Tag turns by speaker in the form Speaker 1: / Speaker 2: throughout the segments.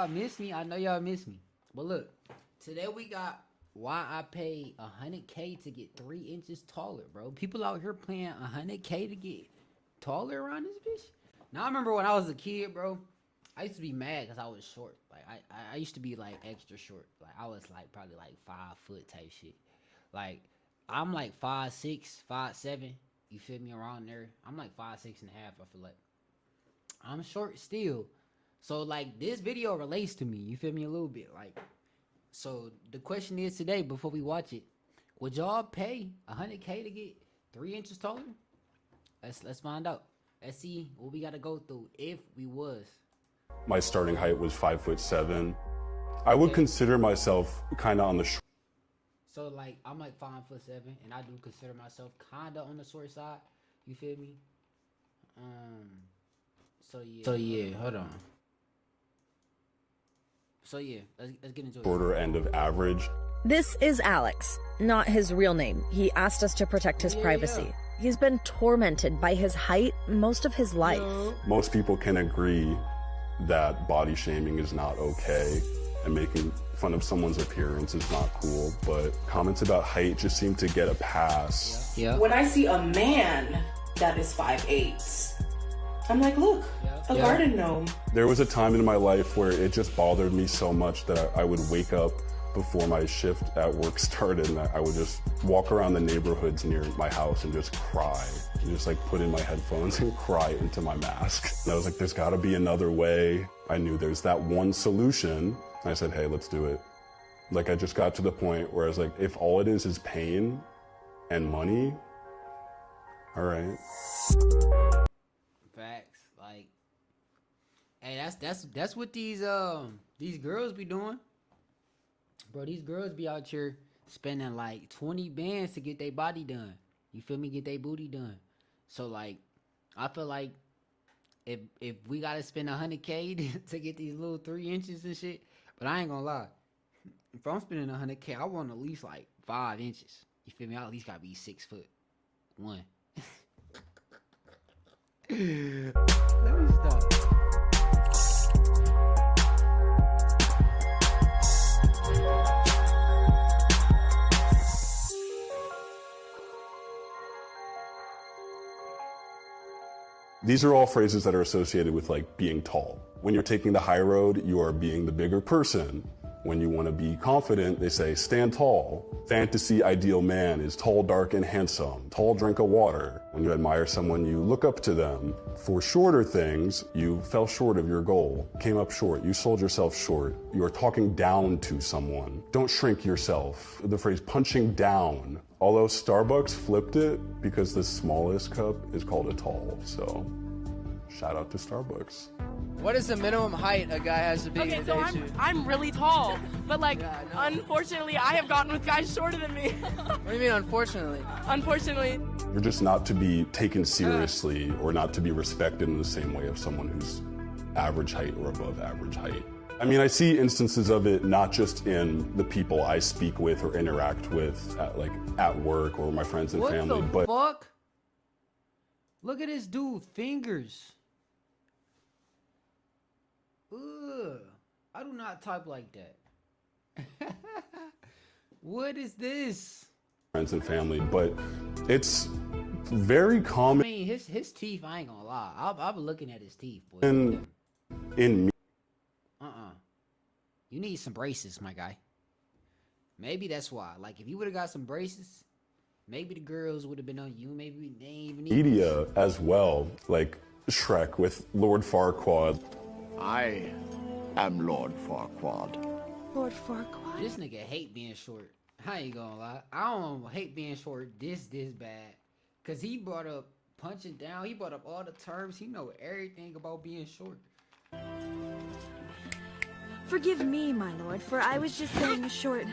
Speaker 1: y'all miss me. I know y'all miss me. But look, today we got why I paid 100K to get 3 inches taller, bro. People out here paying 100K to get taller around this bitch. Now I remember when I was a kid, bro. I used to be mad because I was short. Like I used to be like extra short. Like I was like probably like 5 foot type shit. Like I'm like 5'6", 5'7". You feel me, around there? I'm like 5'6" and a half. I feel like I'm short still. So like this video relates to me. You feel me a little bit. Like, so the question is today, before we watch it, would y'all pay 100K to get 3 inches taller? Let's find out. Let's see what we gotta go through if we was.
Speaker 2: My starting height was 5'7". I would consider myself kind of on the short.
Speaker 1: So like I'm like 5'7", and I do consider myself kinda on the short side. You feel me? So yeah, hold on. So yeah, let's get into it.
Speaker 2: Shorter end of average.
Speaker 3: This is Alex, not his real name. He asked us to protect his privacy. He's been tormented by his height most of his life.
Speaker 2: Most people can agree that body shaming is not okay and making fun of someone's appearance is not cool, but comments about height just seem to get a pass.
Speaker 1: Yeah.
Speaker 4: When I see a man that is 5'8", I'm like, look, a garden gnome.
Speaker 2: There was a time in my life where it just bothered me so much that I would wake up before my shift at work started and I would just walk around the neighborhoods near my house and just cry. And just like put in my headphones and cry into my mask. And I was like, there's gotta be another way. I knew there's that one solution. I said, hey, let's do it. Like I just got to the point where I was like, if all it is pain and money, all right.
Speaker 1: Facts. Like, hey, that's what these girls be doing. Bro, these girls be out here spending like 20 bands to get their body done. You feel me? Get their booty done. So like, I feel like if we gotta spend 100K to get these little 3 inches and shit, but I ain't gonna lie. If I'm spending 100K, I want at least like 5 inches. You feel me? I at least gotta be 6'1". Let me stop.
Speaker 2: These are all phrases that are associated with like being tall. When you're taking the high road, you are being the bigger person. When you want to be confident, they say stand tall. Fantasy ideal man is tall, dark, and handsome. Tall drink of water. When you admire someone, you look up to them. For shorter things, you fell short of your goal. Came up short. You sold yourself short. You are talking down to someone. Don't shrink yourself. The phrase punching down. Although Starbucks flipped it because the smallest cup is called a tall. So shout out to Starbucks.
Speaker 5: What is the minimum height a guy has to be
Speaker 6: Okay,
Speaker 5: in
Speaker 6: so
Speaker 5: a day shoot?
Speaker 6: I'm really tall, but like, unfortunately, I have gotten with guys shorter than me.
Speaker 5: What do you mean, unfortunately?
Speaker 6: Unfortunately.
Speaker 2: You're just not to be taken seriously or not to be respected in the same way of someone who's average height or above average height. I mean, I see instances of it not just in the people I speak with or interact with at work or my friends and family,
Speaker 1: What the fuck? Look at this dude, fingers. Ugh, I do not type like that. What is this?
Speaker 2: Friends and family, but it's very
Speaker 1: I
Speaker 2: common
Speaker 1: mean, his teeth, I ain't gonna lie. I've been looking at his teeth, boy.
Speaker 2: in
Speaker 1: You need some braces, my guy. Maybe that's why. Like, if you would have got some braces, maybe the girls would have been on you. Maybe they ain't even need
Speaker 2: media as well, like Shrek with Lord Farquaad.
Speaker 7: I am Lord Farquaad.
Speaker 3: Lord Farquaad?
Speaker 1: This nigga hate being short. I ain't gonna lie. I don't hate being short this bad. Cause he brought up punching down. He brought up all the terms. He know everything about being short.
Speaker 8: Forgive me, my lord, for I was just saying short.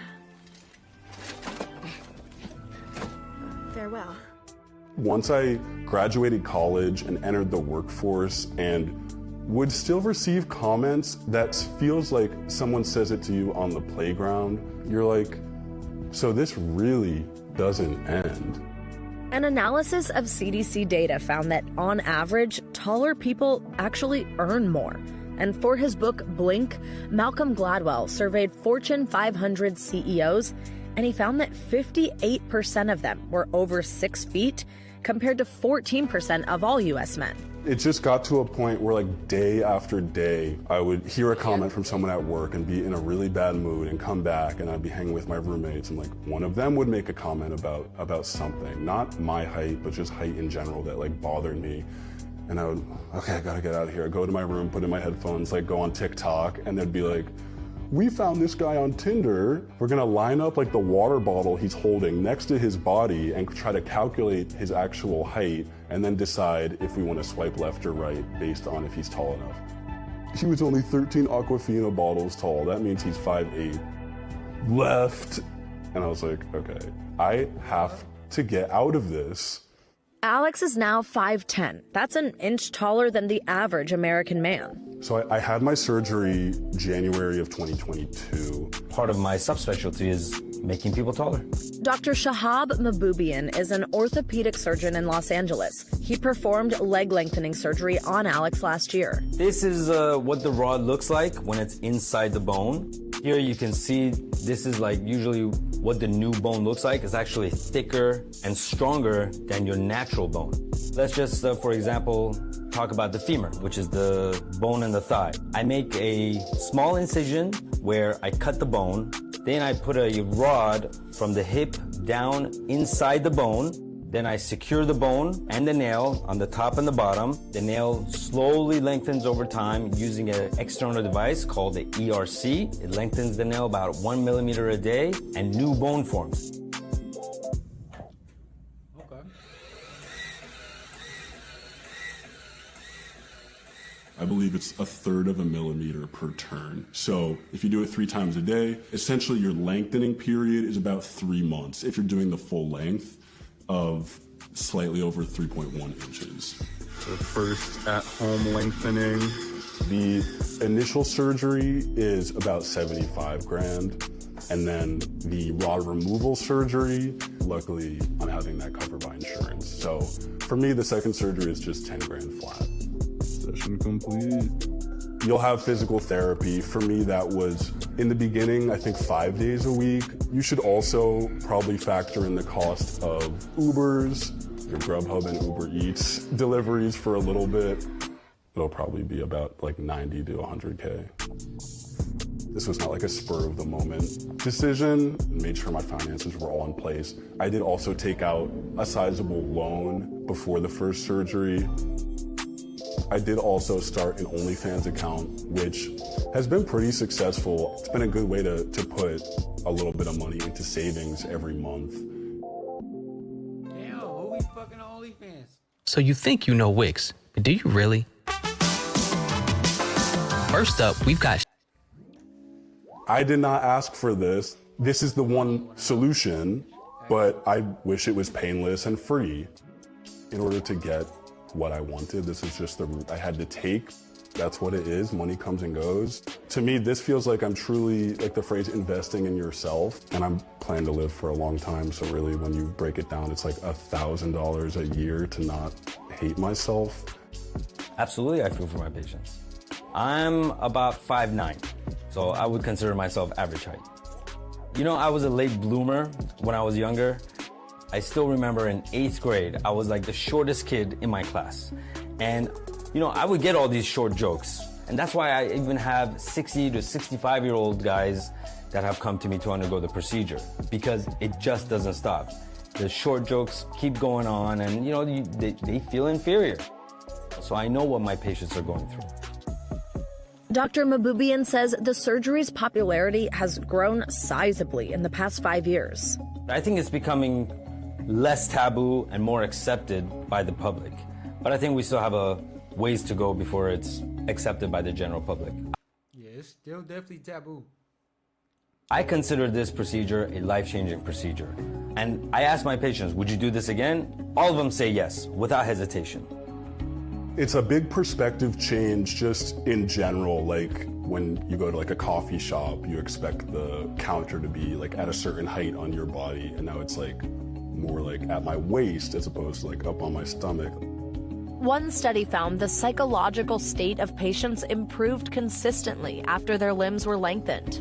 Speaker 8: Farewell.
Speaker 2: Once I graduated college and entered the workforce and would still receive comments that feels like someone says it to you on the playground, you're like, so this really doesn't end.
Speaker 3: An analysis of CDC data found that, on average, taller people actually earn more. And for his book, Blink, Malcolm Gladwell surveyed Fortune 500 CEOs, and he found that 58% of them were over 6 feet, compared to 14% of all U.S. men.
Speaker 2: It just got to a point where, like, day after day, I would hear a comment from someone at work and be in a really bad mood and come back, and I'd be hanging with my roommates, and, like, one of them would make a comment about something, not my height, but just height in general that, like, bothered me. And I would, okay, I gotta get out of here. I'd go to my room, put in my headphones, like, go on TikTok, and they'd be like, we found this guy on Tinder. We're gonna line up like the water bottle he's holding next to his body and try to calculate his actual height and then decide if we wanna swipe left or right based on if he's tall enough. He was only 13 Aquafina bottles tall. That means he's 5'8". Left. And I was like, okay, I have to get out of this.
Speaker 3: Alex is now 5'10". That's an inch taller than the average American man.
Speaker 2: So I had my surgery January of 2022.
Speaker 9: Part of my subspecialty is making people taller.
Speaker 3: Dr. Shahab Mahboubian is an orthopedic surgeon in Los Angeles. He performed leg lengthening surgery on Alex last year.
Speaker 9: This is what the rod looks like when it's inside the bone. Here you can see this is like usually what the new bone looks like. It's actually thicker and stronger than your natural bone. Let's just, for example, talk about the femur, which is the bone in the thigh. I make a small incision where I cut the bone, then I put a rod from the hip down inside the bone. Then I secure the bone and the nail on the top and the bottom. The nail slowly lengthens over time using an external device called the ERC. It lengthens the nail about 1 millimeter a day and new bone forms.
Speaker 1: Okay.
Speaker 2: I believe it's 1/3 of a millimeter per turn. So if you do it 3 times a day, essentially your lengthening period is about 3 months if you're doing the full length of slightly over 3.1 inches. So first at-home lengthening. The initial surgery is about 75 grand. And then the rod removal surgery, luckily I'm having that covered by insurance. So for me, the second surgery is just 10 grand flat. Session complete. You'll have physical therapy. For me, that was, in the beginning, I think 5 days a week. You should also probably factor in the cost of Ubers, your Grubhub and Uber Eats deliveries for a little bit. It'll probably be about like 90 to 100K. This was not like a spur of the moment decision. Made sure my finances were all in place. I did also take out a sizable loan before the first surgery. I did also start an OnlyFans account, which has been pretty successful. It's been a good way to put a little bit of money into savings every month.
Speaker 1: Damn, what we fucking OnlyFans?
Speaker 10: So you think you know Wix, but do you really? First up, we've got...
Speaker 2: I did not ask for this. This is the one solution, but I wish it was painless and free. In order to get what I wanted, this is just the route I had to take. That's what it is. Money comes and goes. To me, this feels like I'm truly, like the phrase, investing in yourself. And I'm planning to live for a long time. So really, when you break it down, it's like $1,000 a year to not hate myself.
Speaker 9: Absolutely, I feel for my patients. I'm about 5'9", so I would consider myself average height. You know, I was a late bloomer when I was younger. I still remember in 8th grade, I was like the shortest kid in my class. And, you know, I would get all these short jokes. And that's why I even have 60 to 65-year-old guys that have come to me to undergo the procedure, because it just doesn't stop. The short jokes keep going on and, you know, they feel inferior. So I know what my patients are going through.
Speaker 3: Dr. Mahboubian says the surgery's popularity has grown sizably in the past 5 years.
Speaker 9: I think it's becoming less taboo and more accepted by the public. But I think we still have a ways to go before it's accepted by the general public.
Speaker 1: Yeah, it's still definitely taboo.
Speaker 9: I consider this procedure a life-changing procedure. And I ask my patients, would you do this again? All of them say yes, without hesitation.
Speaker 2: It's a big perspective change just in general. Like when you go to like a coffee shop, you expect the counter to be like at a certain height on your body. And now it's like more like at my waist as opposed to like up on my stomach.
Speaker 3: One study found the psychological state of patients improved consistently after their limbs were lengthened.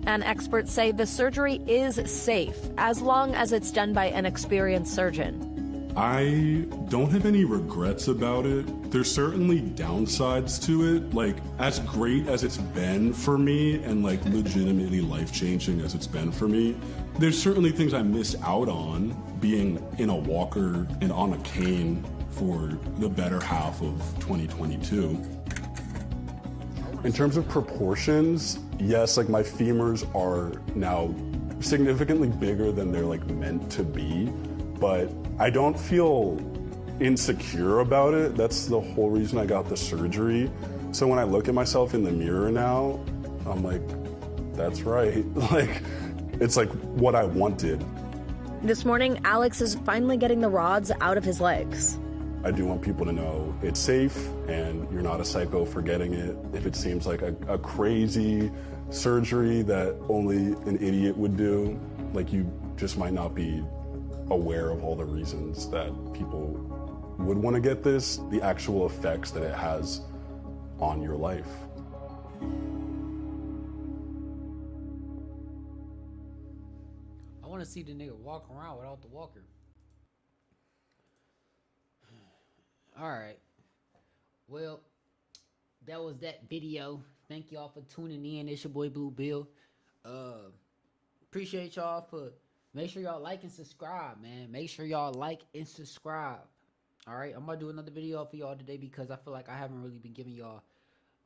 Speaker 3: And experts say the surgery is safe as long as it's done by an experienced surgeon.
Speaker 2: I don't have any regrets about it. There's certainly downsides to it. Like, as great as it's been for me and like legitimately life-changing as it's been for me, there's certainly things I miss out on being in a walker and on a cane for the better half of 2022. In terms of proportions, yes, like my femurs are now significantly bigger than they're like meant to be, but I don't feel insecure about it. That's the whole reason I got the surgery. So when I look at myself in the mirror now, I'm like, that's right. Like, it's like what I wanted.
Speaker 3: This morning, Alex is finally getting the rods out of his legs.
Speaker 2: I do want people to know it's safe and you're not a psycho for getting it. If it seems like a crazy surgery that only an idiot would do, like you just might not be aware of all the reasons that people would want to get this, the actual effects that it has on your life.
Speaker 1: I want to see the nigga walk around without the walker. All right. Well, that was that video. Thank y'all for tuning in. It's your boy Blue Bill. Appreciate y'all for. Make sure y'all like and subscribe, man. Make sure y'all like and subscribe. All right, I'm gonna do another video for y'all today because I feel like I haven't really been giving y'all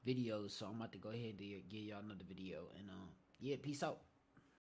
Speaker 1: videos, so I'm about to go ahead and give y'all another video. And yeah, peace out.